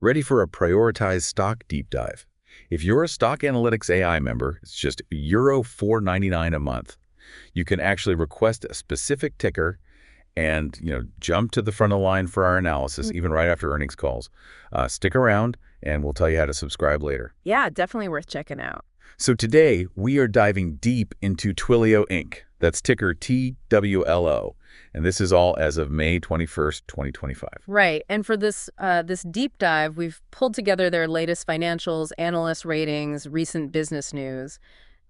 Ready for a prioritized stock deep dive? If you're a Stock Analytics AI member, it's just Euro 4.99 a month. You can actually request a specific ticker and jump to the front of the line for our analysis, even right after earnings calls. Stick around, and we'll tell you how to subscribe later. Yeah, definitely worth checking out. So today, we are diving deep into Twilio Inc. That's ticker TWLO. And this is all as of May 21st, 2025. Right. And for this deep dive, we've pulled together their latest financials, analyst ratings, recent business news,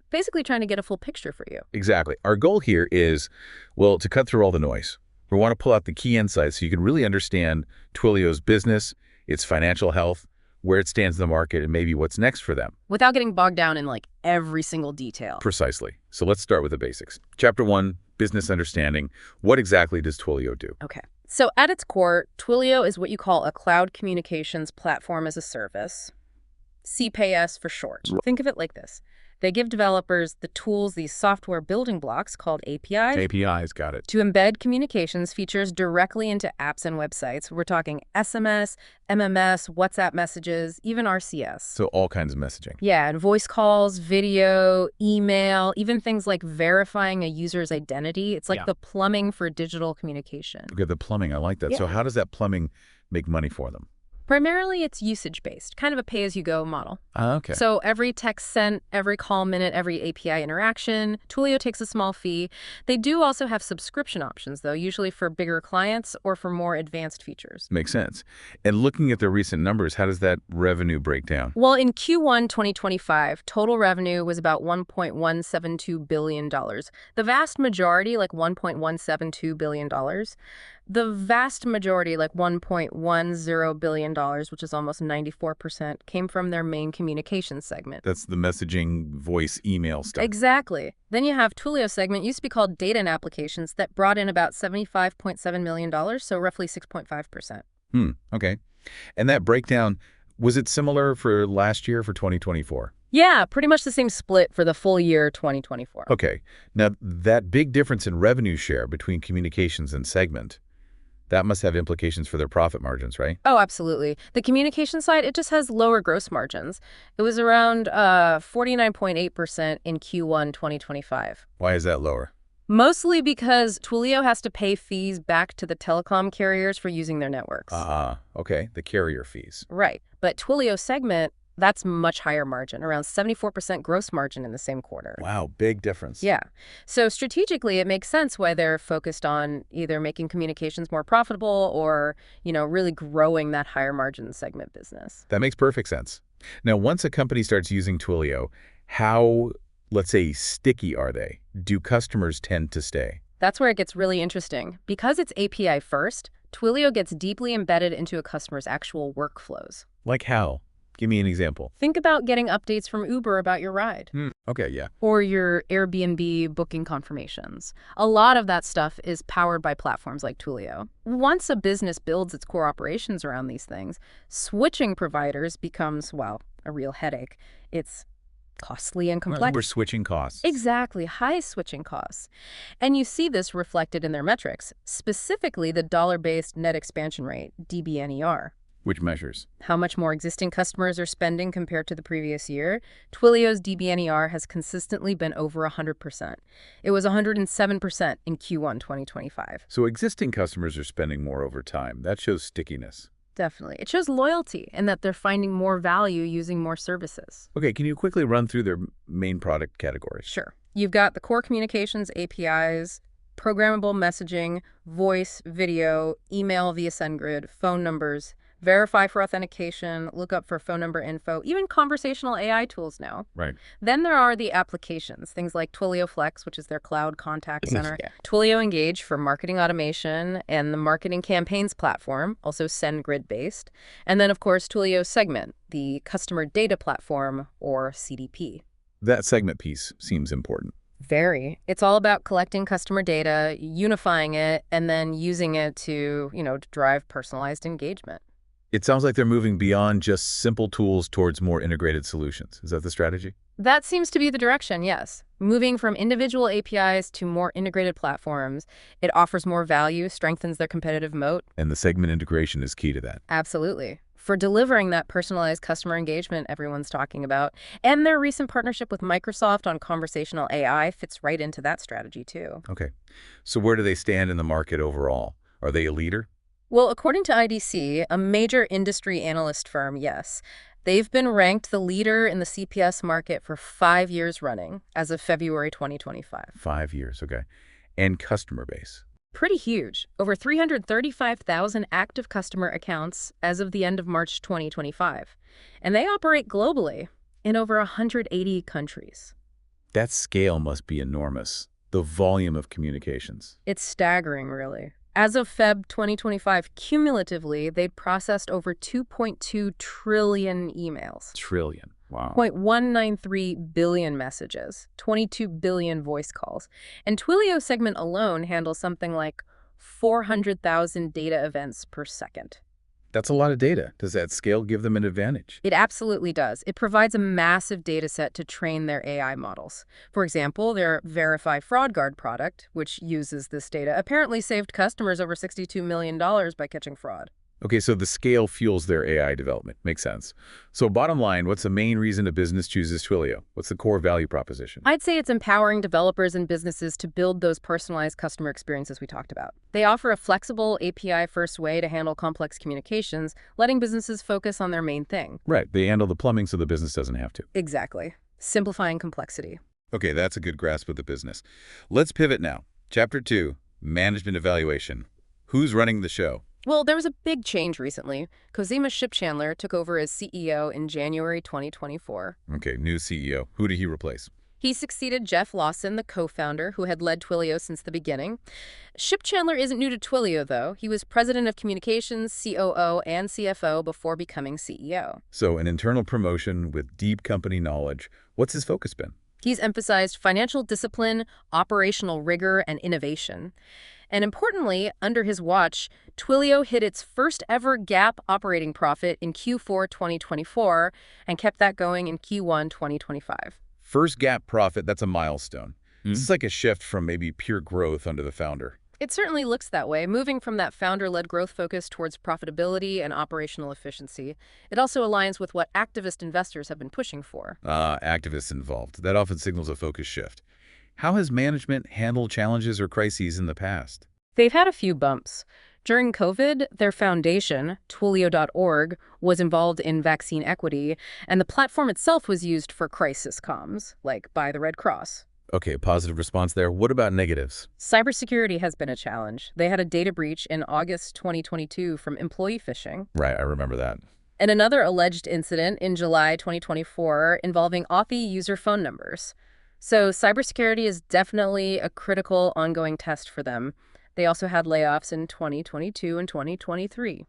basically trying to get a full picture for you. Exactly. Our goal here is, well, to cut through all the noise. We want to pull out the key insights so you can really understand Twilio's business, its financial health, where it stands in the market, and maybe what's next for them. Without getting bogged down in every single detail. Precisely. So let's start with the basics. Chapter 1, business understanding. What exactly does Twilio do? Okay. So at its core, Twilio is what you call a cloud communications platform as a service, CPaaS for short. Think of it like this. They give developers the tools, these software building blocks called APIs. APIs, got it. To embed communications features directly into apps and websites. We're talking SMS, MMS, WhatsApp messages, even RCS. So all kinds of messaging. Yeah, and voice calls, video, email, even things like verifying a user's identity. It's like the plumbing for digital communication. Okay, the plumbing, I like that. Yeah. So how does that plumbing make money for them? Primarily, it's usage-based, kind of a pay-as-you-go model. Okay. So every text sent, every call minute, every API interaction, Twilio takes a small fee. They do also have subscription options, though, usually for bigger clients or for more advanced features. Makes sense. And looking at the recent numbers, how does that revenue break down? Well, in Q1 2025, total revenue was about $1.172 billion. The vast majority, like $1.172 billion. The vast majority, like $1.10 billion, which is almost 94%, came from their main communications segment. That's the messaging, voice, email stuff. Exactly. Then you have Twilio segment, used to be called data and applications, that brought in about $75.7 million, so roughly 6.5%. Okay. And that breakdown, was it similar for last year, for 2024? Yeah, pretty much the same split for the full year 2024. Okay. Now, that big difference in revenue share between communications and segment, that must have implications for their profit margins, right? Oh, absolutely. The communication side, it just has lower gross margins. It was around 49.8% in Q1 2025. Why is that lower? Mostly because Twilio has to pay fees back to the telecom carriers for using their networks. Okay. The carrier fees. Right. But Twilio segment, that's much higher margin, around 74% gross margin in the same quarter. Wow, big difference. Yeah. So strategically, it makes sense why they're focused on either making communications more profitable or, really growing that higher margin segment business. That makes perfect sense. Now, once a company starts using Twilio, how, let's say, sticky are they? Do customers tend to stay? That's where it gets really interesting. Because it's API first, Twilio gets deeply embedded into a customer's actual workflows. Like how? Give me an example. Think about getting updates from Uber about your ride. Okay, yeah. Or your Airbnb booking confirmations. A lot of that stuff is powered by platforms like Twilio. Once a business builds its core operations around these things, switching providers becomes, a real headache. It's costly and complex. We're switching costs. Exactly, high switching costs. And you see this reflected in their metrics, specifically the dollar-based net expansion rate, DBNER. Which measures? How much more existing customers are spending compared to the previous year. Twilio's DBNER has consistently been over 100%. It was 107% in Q1 2025. So existing customers are spending more over time. That shows stickiness. Definitely. It shows loyalty and that they're finding more value using more services. Okay, can you quickly run through their main product categories? Sure. You've got the core communications APIs, programmable messaging, voice, video, email via SendGrid, phone numbers, verify for authentication, look up for phone number info, even conversational AI tools now. Right. Then there are the applications, things like Twilio Flex, which is their cloud contact center, Twilio Engage for marketing automation, and the marketing campaigns platform, also SendGrid-based, and then, of course, Twilio Segment, the customer data platform, or CDP. That segment piece seems important. Very. It's all about collecting customer data, unifying it, and then using it to, to drive personalized engagement. It sounds like they're moving beyond just simple tools towards more integrated solutions. Is that the strategy? That seems to be the direction, yes. Moving from individual APIs to more integrated platforms, it offers more value, strengthens their competitive moat. And the segment integration is key to that. Absolutely. for delivering that personalized customer engagement everyone's talking about. And their recent partnership with Microsoft on conversational AI fits right into that strategy, too. Okay. So where do they stand in the market overall? Are they a leader? Well, according to IDC, a major industry analyst firm, yes, they've been ranked the leader in the CPS market for 5 years running as of February 2025. 5 years, okay. And customer base? Pretty huge. Over 335,000 active customer accounts as of the end of March 2025. And they operate globally in over 180 countries. That scale must be enormous, the volume of communications. It's staggering, really. As of Feb 2025, cumulatively, they'd processed over 2.2 trillion emails. Trillion. Wow. 0.193 billion messages, 22 billion voice calls. And Twilio segment alone handles something like 400,000 data events per second. That's a lot of data. Does that scale give them an advantage? It absolutely does. It provides a massive data set to train their AI models. For example, their Verify Fraud Guard product, which uses this data, apparently saved customers over $62 million by catching fraud. Okay, so the scale fuels their AI development. Makes sense. So bottom line, what's the main reason a business chooses Twilio? What's the core value proposition? I'd say it's empowering developers and businesses to build those personalized customer experiences we talked about. They offer a flexible API-first way to handle complex communications, letting businesses focus on their main thing. Right, they handle the plumbing so the business doesn't have to. Exactly. Simplifying complexity. Okay, that's a good grasp of the business. Let's pivot now. Chapter 2, Management Evaluation. Who's running the show? Well, there was a big change recently. Khozema Shipchandler took over as CEO in January 2024. Okay, new CEO. Who did he replace? He succeeded Jeff Lawson, the co-founder, who had led Twilio since the beginning. Shipchandler isn't new to Twilio, though. He was president of communications, COO, and CFO before becoming CEO. So an internal promotion with deep company knowledge. What's his focus been? He's emphasized financial discipline, operational rigor, and innovation. And importantly, under his watch, Twilio hit its first ever GAAP operating profit in Q4 2024 and kept that going in Q1 2025. First GAAP profit, that's a milestone. This is like a shift from maybe pure growth under the founder. It certainly looks that way, moving from that founder-led growth focus towards profitability and operational efficiency. It also aligns with what activist investors have been pushing for. Activists involved. That often signals a focus shift. How has management handled challenges or crises in the past? They've had a few bumps. During COVID, their foundation, Twilio.org, was involved in vaccine equity, and the platform itself was used for crisis comms, like by the Red Cross. Okay, positive response there. What about negatives? Cybersecurity has been a challenge. They had a data breach in August 2022 from employee phishing. Right, I remember that. And another alleged incident in July 2024 involving Authy user phone numbers. So cybersecurity is definitely a critical ongoing test for them. They also had layoffs in 2022 and 2023.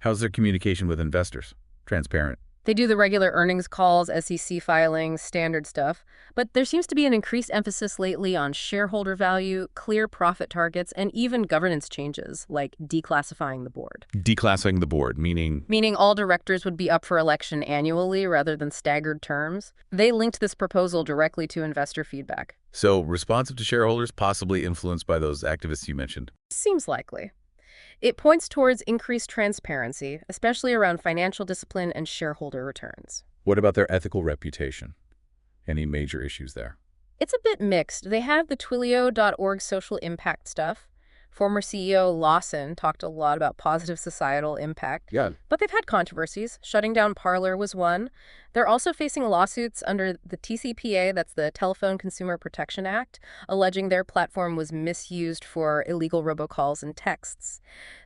How's their communication with investors? Transparent. They do the regular earnings calls, SEC filings, standard stuff. But there seems to be an increased emphasis lately on shareholder value, clear profit targets, and even governance changes, like declassifying the board. Declassifying the board, meaning? Meaning all directors would be up for election annually rather than staggered terms. They linked this proposal directly to investor feedback. So responsive to shareholders, possibly influenced by those activists you mentioned. Seems likely. It points towards increased transparency, especially around financial discipline and shareholder returns. What about their ethical reputation? Any major issues there? It's a bit mixed. They have the Twilio.org social impact stuff. Former CEO Lawson talked a lot about positive societal impact. Yeah. But they've had controversies. Shutting down Parler was one. They're also facing lawsuits under the TCPA, that's the Telephone Consumer Protection Act, alleging their platform was misused for illegal robocalls and texts.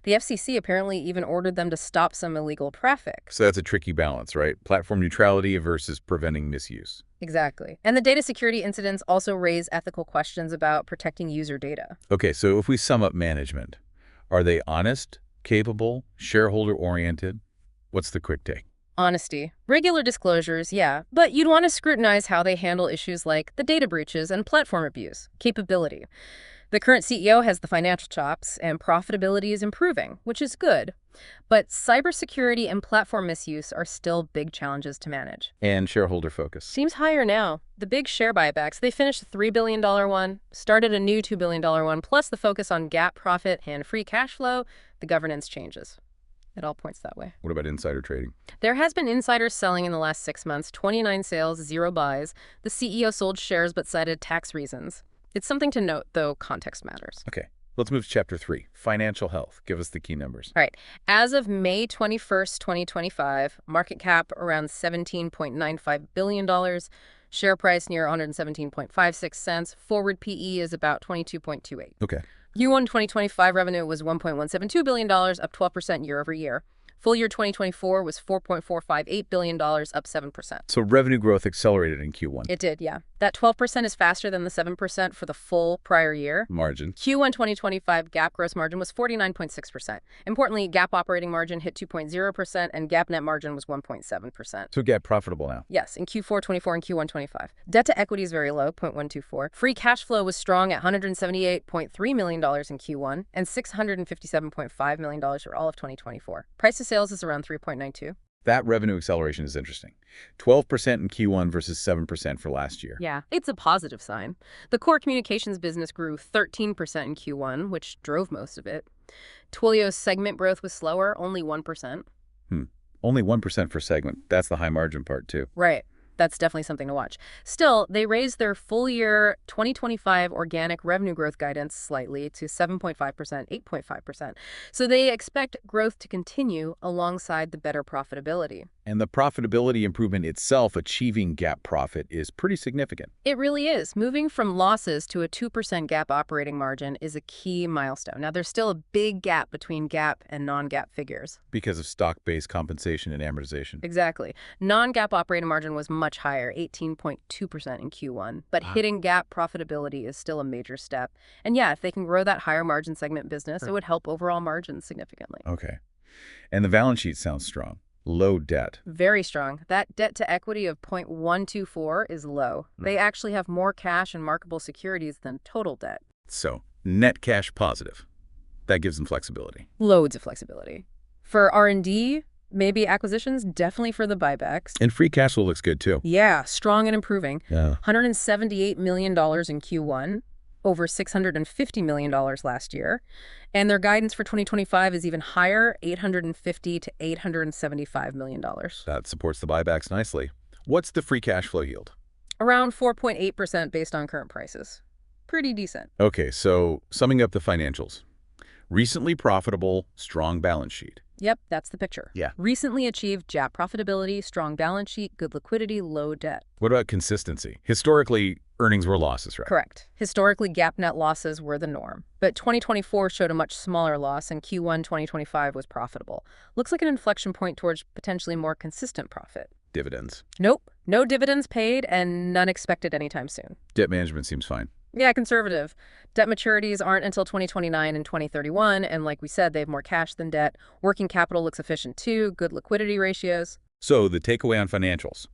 The FCC apparently even ordered them to stop some illegal traffic. So that's a tricky balance, right? Platform neutrality versus preventing misuse. Exactly. And the data security incidents also raise ethical questions about protecting user data. Okay, so if we sum up management, are they honest, capable, shareholder-oriented? What's the quick take? Honesty. Regular disclosures, yeah, but you'd want to scrutinize how they handle issues like the data breaches and platform abuse. Capability. The current CEO has the financial chops, and profitability is improving, which is good. But cybersecurity and platform misuse are still big challenges to manage. And shareholder focus. Seems higher now. The big share buybacks, they finished the $3 billion one, started a new $2 billion one, plus the focus on GAAP profit and free cash flow, the governance changes. It all points that way. What about insider trading? There has been insider selling in the last 6 months, 29 sales, 0 buys. The CEO sold shares but cited tax reasons. It's something to note, though context matters. Okay, let's move to Chapter 3, financial health. Give us the key numbers. All right. As of May 21st, 2025, market cap around $17.95 billion, share price near 117.56 cents, forward PE is about 22.28. Okay. Q1 2025 revenue was $1.172 billion, up 12% year over year. Full year 2024 was $4.458 billion, up 7%. So revenue growth accelerated in Q1. It did, yeah. That 12% is faster than the 7% for the full prior year. Margin. Q1 2025 GAAP gross margin was 49.6%. Importantly, GAAP operating margin hit 2.0% and GAAP net margin was 1.7%. So GAAP profitable now. Yes, in Q4 24 and Q1 25. Debt to equity is very low, 0.124. Free cash flow was strong at $178.3 million in Q1 and $657.5 million for all of 2024. Price to sales is around 3.92. That revenue acceleration is interesting. 12% in Q1 versus 7% for last year. Yeah, it's a positive sign. The core communications business grew 13% in Q1, which drove most of it. Twilio's segment growth was slower, only 1%. Only 1% for segment. That's the high margin part, too. Right. That's definitely something to watch. Still, they raised their full year 2025 organic revenue growth guidance slightly to 7.5%, 8.5%. So they expect growth to continue alongside the better profitability. And the profitability improvement itself, achieving GAAP profit, is pretty significant. It really is. Moving from losses to a 2% GAAP operating margin is a key milestone. Now, there's still a big gap between GAAP and non-GAAP figures. Because of stock-based compensation and amortization. Exactly. Non-GAAP operating margin was much higher, 18.2% in Q1. But hitting GAAP profitability is still a major step. And yeah, if they can grow that higher margin segment business, it would help overall margins significantly. Okay. And the balance sheet sounds strong. Low debt. Very strong. That debt to equity of 0.124 is low. They actually have more cash and marketable securities than total debt. So, net cash positive. That gives them flexibility. Loads of flexibility. For R&D, maybe acquisitions, definitely for the buybacks. And free cash flow looks good, too. Yeah, strong and improving. Yeah. $178 million in Q1, over $650 million last year. And their guidance for 2025 is even higher, $850 to $875 million. That supports the buybacks nicely. What's the free cash flow yield? Around 4.8% based on current prices. Pretty decent. Okay, so summing up the financials. Recently profitable, strong balance sheet. Yep, that's the picture. Yeah. Recently achieved GAAP profitability, strong balance sheet, good liquidity, low debt. What about consistency? Historically, earnings were losses, right? Correct. Historically, GAAP net losses were the norm. But 2024 showed a much smaller loss, and Q1 2025 was profitable. Looks like an inflection point towards potentially more consistent profit. Dividends. Nope. No dividends paid and none expected anytime soon. Debt management seems fine. Yeah, conservative. Debt maturities aren't until 2029 and 2031, and like we said, they have more cash than debt. Working capital looks efficient too, good liquidity ratios. So the takeaway on financials.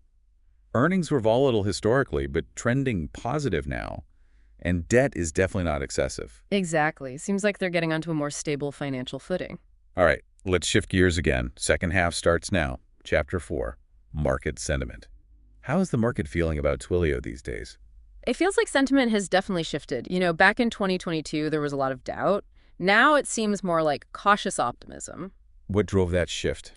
Earnings were volatile historically, but trending positive now. And debt is definitely not excessive. Exactly. Seems like they're getting onto a more stable financial footing. All right, let's shift gears again. Second half starts now. Chapter 4, Market Sentiment. How is the market feeling about Twilio these days? It feels like sentiment has definitely shifted. You know, back in 2022, there was a lot of doubt. Now it seems more like cautious optimism. What drove that shift?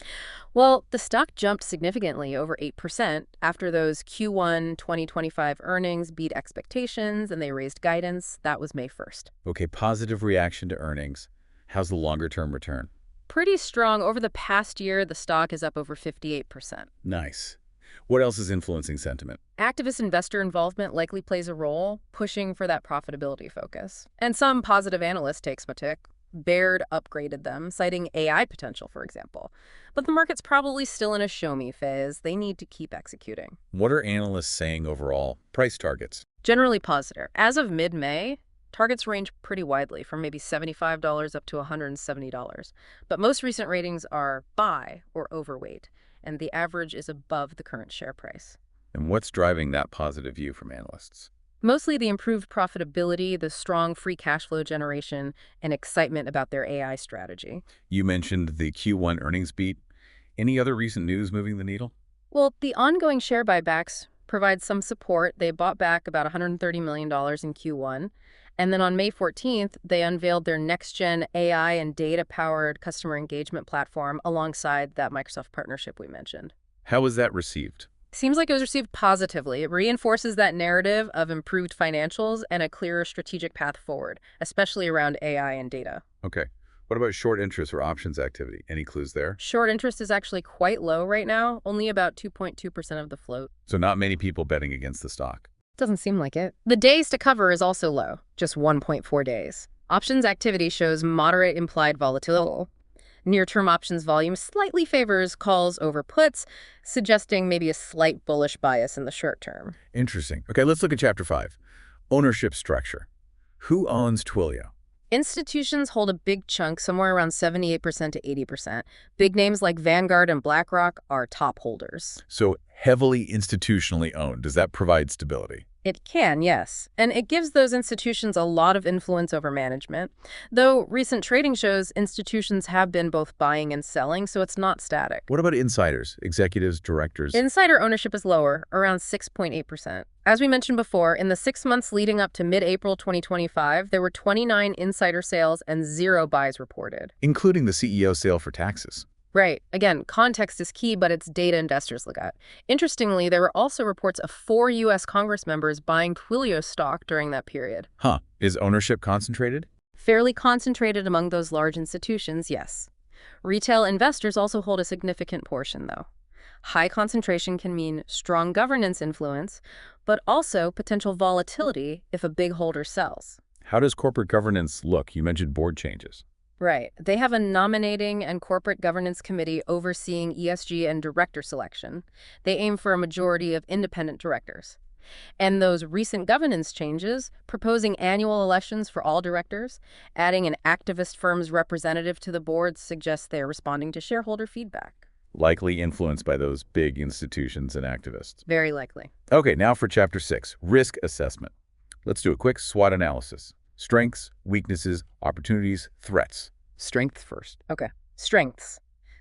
Well, the stock jumped significantly, over 8%, after those Q1 2025 earnings beat expectations and they raised guidance. That was May 1st. Okay, positive reaction to earnings. How's the longer-term return? Pretty strong. Over the past year, the stock is up over 58%. Nice. What else is influencing sentiment? Activist investor involvement likely plays a role, pushing for that profitability focus. And some positive analysts take Smatic. Baird upgraded them, citing AI potential, for example. But the market's probably still in a show-me phase. They need to keep executing. What are analysts saying overall? Price targets. Generally positive. As of mid-May, targets range pretty widely, from maybe $75 up to $170. But most recent ratings are buy or overweight, and the average is above the current share price. And what's driving that positive view from analysts? Mostly the improved profitability, the strong free cash flow generation, and excitement about their AI strategy. You mentioned the Q1 earnings beat. Any other recent news moving the needle? Well, the ongoing share buybacks provide some support. They bought back about $130 million in Q1. And then on May 14th, they unveiled their next-gen AI and data-powered customer engagement platform alongside that Microsoft partnership we mentioned. How was that received? Seems like it was received positively. It reinforces that narrative of improved financials and a clearer strategic path forward, especially around AI and data. Okay. What about short interest or options activity? Any clues there? Short interest is actually quite low right now, only about 2.2% of the float. So not many people betting against the stock. Doesn't seem like it. The days to cover is also low, just 1.4 days. Options activity shows moderate implied volatility. Near-term options volume slightly favors calls over puts, suggesting maybe a slight bullish bias in the short term. Interesting. Okay, let's look at Chapter 5. Ownership structure. Who owns Twilio? Institutions hold a big chunk, somewhere around 78% to 80%. Big names like Vanguard and BlackRock are top holders. So heavily institutionally owned. Does that provide stability? It can, yes. And it gives those institutions a lot of influence over management. Though recent trading shows institutions have been both buying and selling, so it's not static. What about insiders, executives, directors? Insider ownership is lower, around 6.8%. As we mentioned before, in the 6 months leading up to mid-April 2025, there were 29 insider sales and 0 buys reported. Including the CEO sale for taxes. Right. Again, context is key, but it's data investors look at. Interestingly, there were also reports of 4 U.S. Congress members buying Twilio stock during that period. Huh. Is ownership concentrated? Fairly concentrated among those large institutions, yes. Retail investors also hold a significant portion, though. High concentration can mean strong governance influence, but also potential volatility if a big holder sells. How does corporate governance look? You mentioned board changes. Right. They have a nominating and corporate governance committee overseeing ESG and director selection. They aim for a majority of independent directors. And those recent governance changes, proposing annual elections for all directors, adding an activist firm's representative to the board, suggests they're responding to shareholder feedback. Likely influenced by those big institutions and activists. Very likely. Okay, now for Chapter 6, risk assessment. Let's do a quick SWOT analysis. Strengths, weaknesses, opportunities, threats. Strengths first. Okay. Strengths.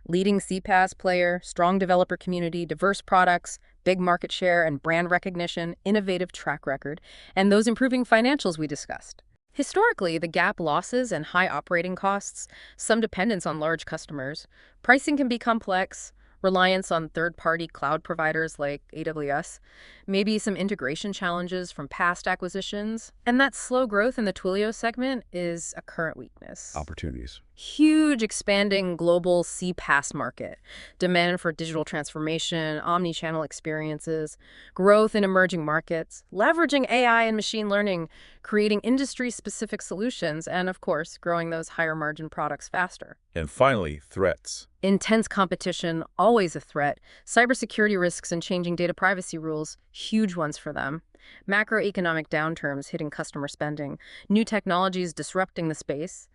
Leading CPaaS player, strong developer community, diverse products, big market share and brand recognition, innovative track record, and those improving financials we discussed. Historically, the GAAP losses and high operating costs, some dependence on large customers, pricing can be complex, reliance on third-party cloud providers like AWS, maybe some integration challenges from past acquisitions, and that slow growth in the Twilio segment is a current weakness. Opportunities. Huge expanding global CPaaS market, demand for digital transformation, omni-channel experiences, growth in emerging markets, leveraging AI and machine learning, creating industry-specific solutions, and of course, growing those higher-margin products faster. And finally, threats. Intense competition, always a threat. Cybersecurity risks and changing data privacy rules, huge ones for them. Macroeconomic downturns hitting customer spending, new technologies disrupting the space,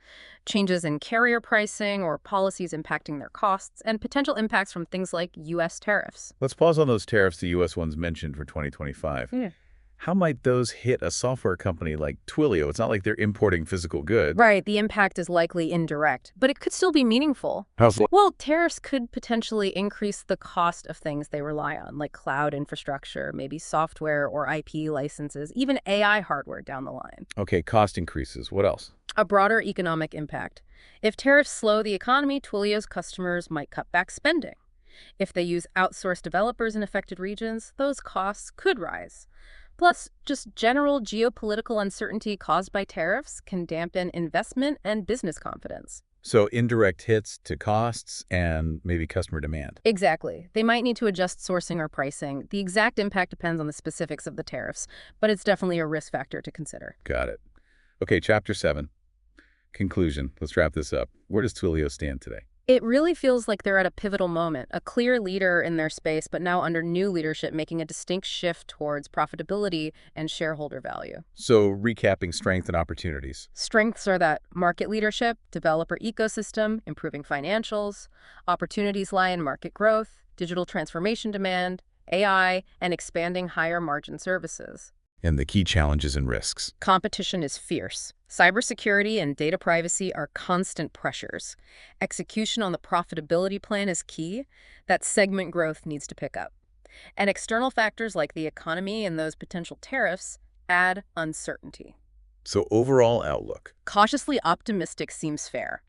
changes in carrier pricing or policies impacting their costs, and potential impacts from things like U.S. tariffs. Let's pause on those tariffs the U.S. ones mentioned for 2025. Yeah. How might those hit a software company like Twilio? It's not like they're importing physical goods. Right, the impact is likely indirect, but it could still be meaningful. How's it? Well, tariffs could potentially increase the cost of things they rely on, like cloud infrastructure, maybe software or IP licenses, even AI hardware down the line. Okay, cost increases. What else? A broader economic impact. If tariffs slow the economy, Twilio's customers might cut back spending. If they use outsourced developers in affected regions, those costs could rise. Plus, just general geopolitical uncertainty caused by tariffs can dampen investment and business confidence. So indirect hits to costs and maybe customer demand. Exactly. They might need to adjust sourcing or pricing. The exact impact depends on the specifics of the tariffs, but it's definitely a risk factor to consider. Got it. Okay, Chapter 7. Conclusion. Let's wrap this up. Where does Twilio stand today? It really feels like they're at a pivotal moment, a clear leader in their space, but now under new leadership, making a distinct shift towards profitability and shareholder value. So recapping strength and opportunities. Strengths are that market leadership, developer ecosystem, improving financials. Opportunities lie in market growth, digital transformation demand, AI, and expanding higher margin services. And the key challenges and risks. Competition is fierce. Cybersecurity and data privacy are constant pressures. Execution on the profitability plan is key. That segment growth needs to pick up. And external factors like the economy and those potential tariffs add uncertainty. So overall outlook. Cautiously optimistic seems fair.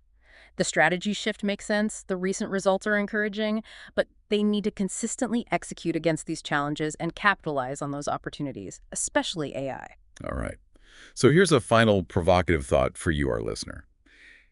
The strategy shift makes sense, the recent results are encouraging, but they need to consistently execute against these challenges and capitalize on those opportunities, especially AI. All right. So here's a final provocative thought for you, our listener.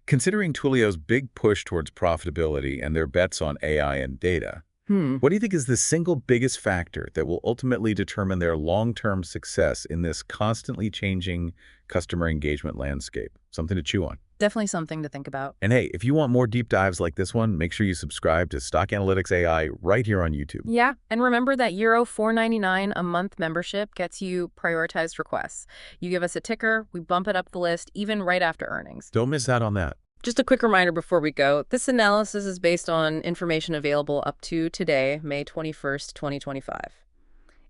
Considering Twilio's big push towards profitability and their bets on AI and data, what do you think is the single biggest factor that will ultimately determine their long-term success in this constantly changing customer engagement landscape? Something to chew on. Definitely something to think about. And hey, if you want more deep dives like this one, make sure you subscribe to Stock Analytics AI right here on YouTube. Yeah, and remember that Euro 4.99 a month membership gets you prioritized requests. You give us a ticker, we bump it up the list, even right after earnings. Don't miss out on that. Just a quick reminder before we go, this analysis is based on information available up to today, May 21st, 2025.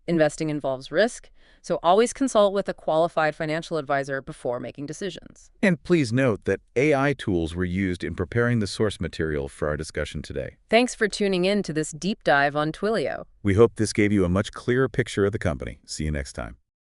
Investing involves risk, so always consult with a qualified financial advisor before making decisions. And please note that AI tools were used in preparing the source material for our discussion today. Thanks for tuning in to this deep dive on Twilio. We hope this gave you a much clearer picture of the company. See you next time.